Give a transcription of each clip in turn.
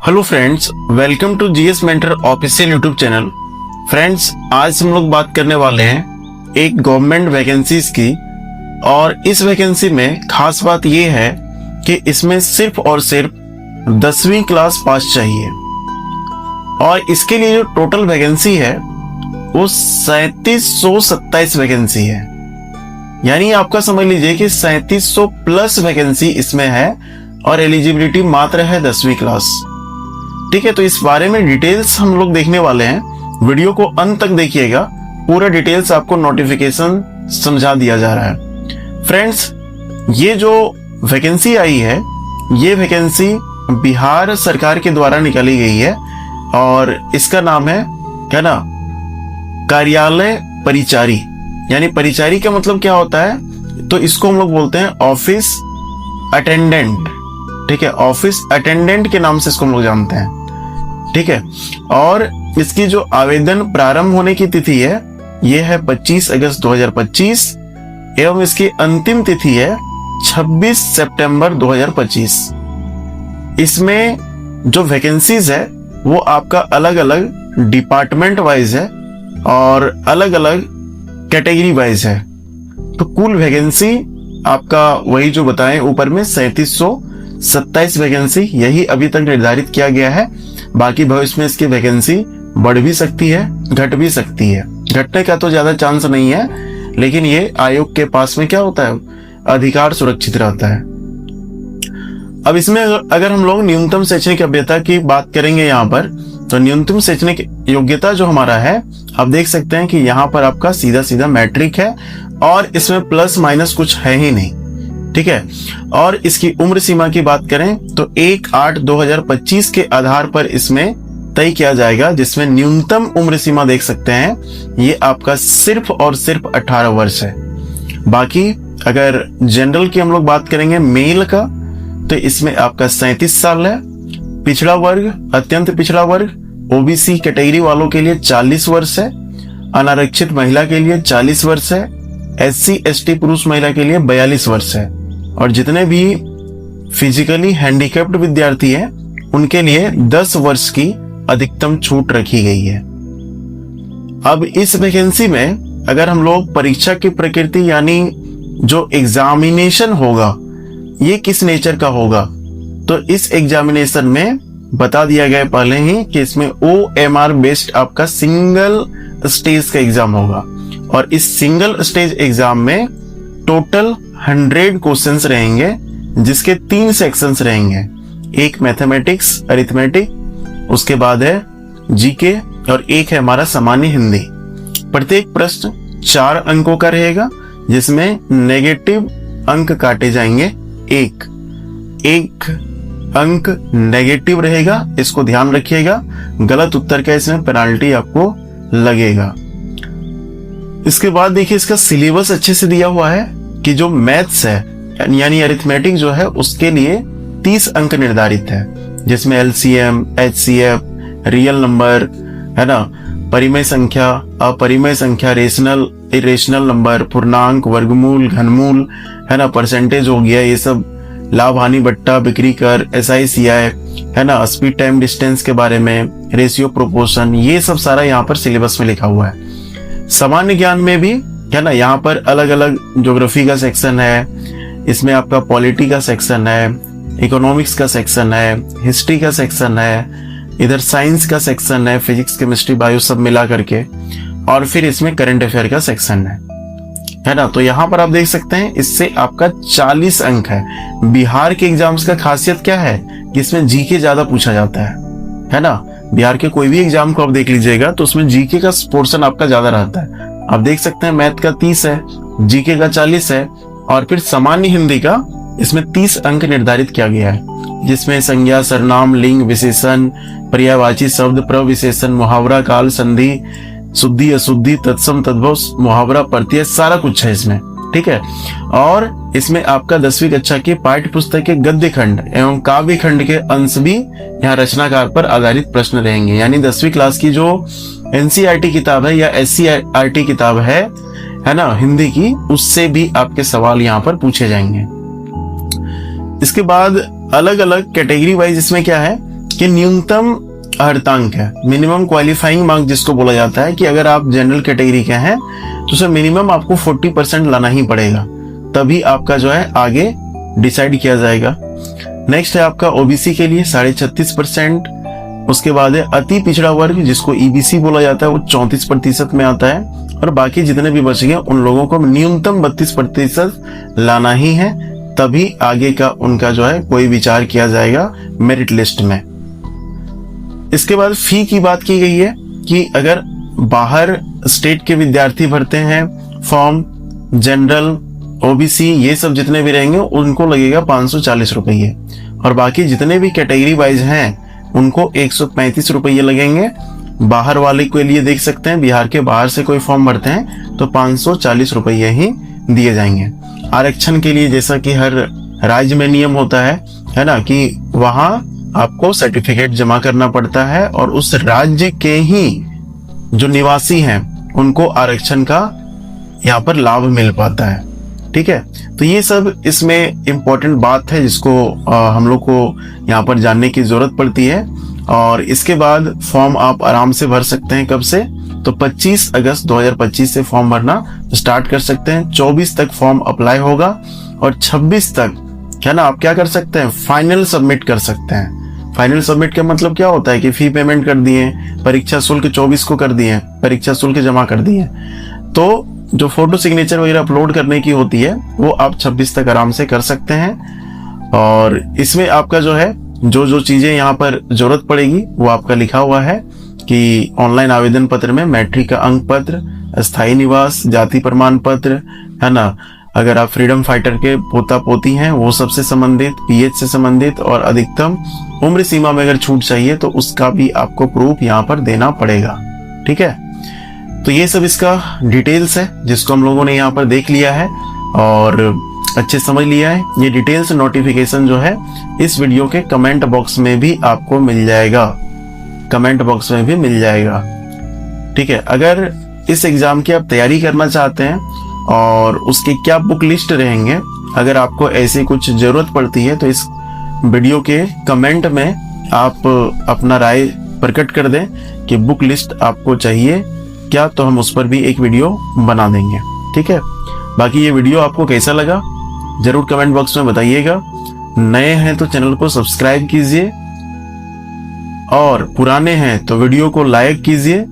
Hello friends, welcome to GS mentor official YouTube channel. Friends, आज हम लोग बात करने वाले हैं एक गवर्नमेंट वैकेंसीज की। और इस वैकेंसी में खास बात ये है कि इसमें सिर्फ और सिर्फ 10वीं क्लास पास चाहिए। और इसके लिए जो टोटल वैकेंसी है वो 3727 वैकेंसी है। यानी आपका समझ लीजिए कि 3700 प्लस वैकेंसी इसमें है और एलिजिबिलिटी मात्र है 10वीं क्लास। ठीक है, तो इस बारे में डिटेल्स हम लोग देखने वाले हैं। वीडियो को अंत तक देखिएगा, पूरा डिटेल्स आपको नोटिफिकेशन समझा दिया जा रहा है। फ्रेंड्स, ये जो वैकेंसी आई है ये वैकेंसी बिहार सरकार के द्वारा निकाली गई है और इसका नाम है क्या ना, कार्यालय परिचारी। यानी परिचारी का मतलब क्या होता है, तो इसको हम लोग बोलते हैं ऑफिस अटेंडेंट। ठीक है, ऑफिस अटेंडेंट के नाम से इसको हम लोग जानते हैं। ठीक है, और इसकी जो आवेदन प्रारंभ होने की तिथि है ये है 25 अगस्त 2025 एवं इसकी अंतिम तिथि है 26 सितंबर 2025। इसमें जो वैकेंसीज है वो आपका अलग अलग डिपार्टमेंट वाइज है और अलग अलग कैटेगरी वाइज है। तो कुल वैकेंसी आपका वही जो बताएं ऊपर में 3727 वैकेंसी यही अभी तक निर्धारित किया गया है। बाकी भविष्य में इसकी वैकेंसी बढ़ भी सकती है, घट भी सकती है। घटने का तो ज्यादा चांस नहीं है, लेकिन ये आयोग के पास में क्या होता है, अधिकार सुरक्षित रहता है। अब इसमें अगर हम लोग न्यूनतम शैक्षणिक योग्यता की बात करेंगे यहाँ पर, तो न्यूनतम शैक्षणिक योग्यता जो हमारा है आप देख सकते हैं कि यहाँ पर आपका सीधा सीधा मैट्रिक है और इसमें प्लस माइनस कुछ है ही नहीं। ठीक है, और इसकी उम्र सीमा की बात करें तो 1/8/2025 के आधार पर इसमें तय किया जाएगा, जिसमें न्यूनतम उम्र सीमा देख सकते हैं ये आपका सिर्फ और सिर्फ 18 वर्ष है। बाकी अगर जनरल की हम लोग बात करेंगे मेल का, तो इसमें आपका 37 साल है। पिछड़ा वर्ग, अत्यंत पिछड़ा वर्ग, ओबीसी कैटेगरी वालों के लिए 40 वर्ष है। अनारक्षित महिला के लिए 40 वर्ष है। SC ST पुरुष महिला के लिए 42 वर्ष है। और जितने भी फिजिकली हैंडीकैप्ड विद्यार्थी हैं उनके लिए 10 वर्ष की अधिकतम छूट रखी गई है। अब इस वैकेंसी में अगर हम लोग परीक्षा की प्रकृति यानी जो एग्जामिनेशन होगा ये किस नेचर का होगा, तो इस एग्जामिनेशन में बता दिया गया पहले ही कि इसमें OMR बेस्ड आपका सिंगल स्टेज का एग्जाम होगा। और इस सिंगल स्टेज एग्जाम में टोटल 100 क्वेश्चंस रहेंगे, जिसके 3 सेक्शंस रहेंगे। एक मैथमेटिक्स अरिथमेटिक, उसके बाद है जीके और एक है हमारा सामान्य हिंदी। प्रत्येक प्रश्न 4 अंकों का रहेगा, जिसमें नेगेटिव अंक काटे जाएंगे। एक अंक नेगेटिव रहेगा, इसको ध्यान रखिएगा। गलत उत्तर का इसमें पेनाल्टी आपको लगेगा। इसके बाद देखिए इसका सिलेबस अच्छे से दिया हुआ है कि जो मैथ्स है यानी अरिथमेटिक जो है उसके लिए 30 अंक निर्धारित है, जिसमें LCM, HCF, रियल नंबर है ना, परिमेय संख्या, अपरिमेय संख्या, रेशनल इरेशनल नंबर, पूर्णांक, वर्गमूल, घनमूल है ना, परसेंटेज हो गया, ये सब लाभ हानि बट्टा, बिक्री कर, SI CI है ना, स्पीड टाइम डिस्टेंस के बारे में, रेशियो प्रोपोर्शन, ये सब सारा यहाँ पर सिलेबस में लिखा हुआ है। सामान्य ज्ञान में भी है ना, यहाँ पर अलग अलग ज्योग्राफी का सेक्शन है, इसमें आपका पॉलिटी का सेक्शन है, इकोनॉमिक्स का सेक्शन है, हिस्ट्री का सेक्शन है, इधर साइंस का सेक्शन है, फिजिक्स केमिस्ट्री बायो सब मिला करके, और फिर इसमें करंट अफेयर का सेक्शन है ना। तो यहाँ पर आप देख सकते हैं इससे आपका 40 अंक है। बिहार के एग्जाम्स का खासियत क्या है कि इसमें जीके ज्यादा पूछा जाता है ना। बिहार के कोई भी एग्जाम को आप देख लीजिएगा तो उसमें जीके का पोर्शन आपका ज्यादा रहता है। आप देख सकते हैं मैथ का 30 है, जीके का 40 है, और फिर सामान्य हिंदी का इसमें 30 अंक निर्धारित किया गया है, जिसमें संज्ञा, सर्वनाम, लिंग, विशेषण, पर्यायवाची शब्द, प्रविशेषण, मुहावरा, काल, संधि, शुद्धि, अशुद्धि, तत्सम, तद्भव, मुहावरा, प्रत्यय, सारा कुछ है इसमें। ठीक है, और इसमें आपका 10वीं कक्षा के पाठ्य पुस्तक के गद्य खंड एवं काव्य खंड के अंश भी यहाँ रचनाकार पर आधारित प्रश्न रहेंगे। यानी 10वीं क्लास की जो NCERT किताब है या SCERT किताब है ना हिंदी की, उससे भी आपके सवाल यहाँ पर पूछे जाएंगे। इसके बाद अलग अलग कैटेगरी वाइज इसमें क्या है कि न्यूनतम अर्हतांक है, मिनिमम क्वालिफाइंग मार्क जिसको बोला जाता है, कि अगर आप जनरल कैटेगरी के हैं तो उसे मिनिमम आपको 40% लाना ही पड़ेगा, तभी आपका जो है आगे डिसाइड किया जाएगा। नेक्स्ट है आपका ओबीसी के लिए 36.5%। उसके बाद है अति पिछड़ा वर्ग जिसको ईबीसी बोला जाता है, वो 34% में आता है। और बाकी जितने भी बच गए उन लोगों को न्यूनतम 32% लाना ही है, तभी आगे का उनका जो है कोई विचार किया जाएगा मेरिट लिस्ट में। इसके बाद फी की बात की गई है कि अगर बाहर स्टेट के विद्यार्थी भरते हैं फॉर्म, जनरल, ओबीसी, ये सब जितने भी रहेंगे उनको लगेगा 540 रुपये, और बाकी जितने भी कैटेगरी वाइज हैं उनको 135 रुपये लगेंगे। बाहर वाले के लिए देख सकते हैं, बिहार के बाहर से कोई फॉर्म भरते हैं तो 540 रुपये ही दिए जाएंगे। आरक्षण के लिए जैसा कि हर राज्य में नियम होता है ना, कि वहां आपको सर्टिफिकेट जमा करना पड़ता है और उस राज्य के ही जो निवासी हैं उनको आरक्षण का यहाँ पर लाभ मिल पाता है। ठीक है, तो ये सब इसमें इम्पोर्टेंट बात है जिसको हम लोग को यहाँ पर जानने की जरूरत पड़ती है। और इसके बाद फॉर्म आप आराम से भर सकते हैं। कब से? तो 25 अगस्त 2025 से फॉर्म भरना स्टार्ट कर सकते हैं। 24 तक फॉर्म अप्लाई होगा और 26 तक है ना, आप क्या कर सकते हैं, फाइनल सबमिट कर सकते हैं। फाइनल सबमिट का मतलब क्या होता है कि फी पेमेंट कर दिए, परीक्षा शुल्क 24 को कर दिए, परीक्षा शुल्क जमा कर दिए, तो जो फोटो सिग्नेचर वगैरह अपलोड करने की होती है वो आप 26 तक आराम से कर सकते हैं। और इसमें आपका जो है जो चीजें यहाँ पर जरूरत पड़ेगी वो आपका लिखा हुआ है कि ऑनलाइन आवेदन पत्र में मैट्रिक का अंक पत्र, स्थायी निवास, जाति प्रमाण पत्र, है ना, अगर आप फ्रीडम फाइटर के पोता पोती हैं वो सबसे संबंधित, पीएच से संबंधित, और अधिकतम उम्र सीमा में अगर छूट चाहिए तो उसका भी आपको प्रूफ यहाँ पर देना पड़ेगा। ठीक है, तो ये सब इसका डिटेल्स है जिसको हम लोगों ने यहाँ पर देख लिया है और अच्छे समझ लिया है। ये डिटेल्स नोटिफिकेशन जो है इस वीडियो के कमेंट बॉक्स में भी आपको मिल जाएगा, कमेंट बॉक्स में भी मिल जाएगा। ठीक है, अगर इस एग्जाम की आप तैयारी करना चाहते हैं और उसके क्या बुक लिस्ट रहेंगे, अगर आपको ऐसी कुछ जरूरत पड़ती है तो इस वीडियो के कमेंट में आप अपना राय प्रकट कर दें कि बुक लिस्ट आपको चाहिए क्या, तो हम उस पर भी एक वीडियो बना देंगे। ठीक है, बाकी ये वीडियो आपको कैसा लगा जरूर कमेंट बॉक्स में बताइएगा। नए हैं तो चैनल को सब्सक्राइब कीजिए और पुराने हैं तो वीडियो को लाइक कीजिए,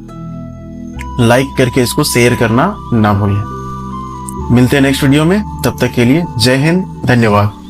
लाइक करके इसको शेयर करना ना भूलें। मिलते हैं नेक्स्ट वीडियो में, तब तक के लिए जय हिंद, धन्यवाद।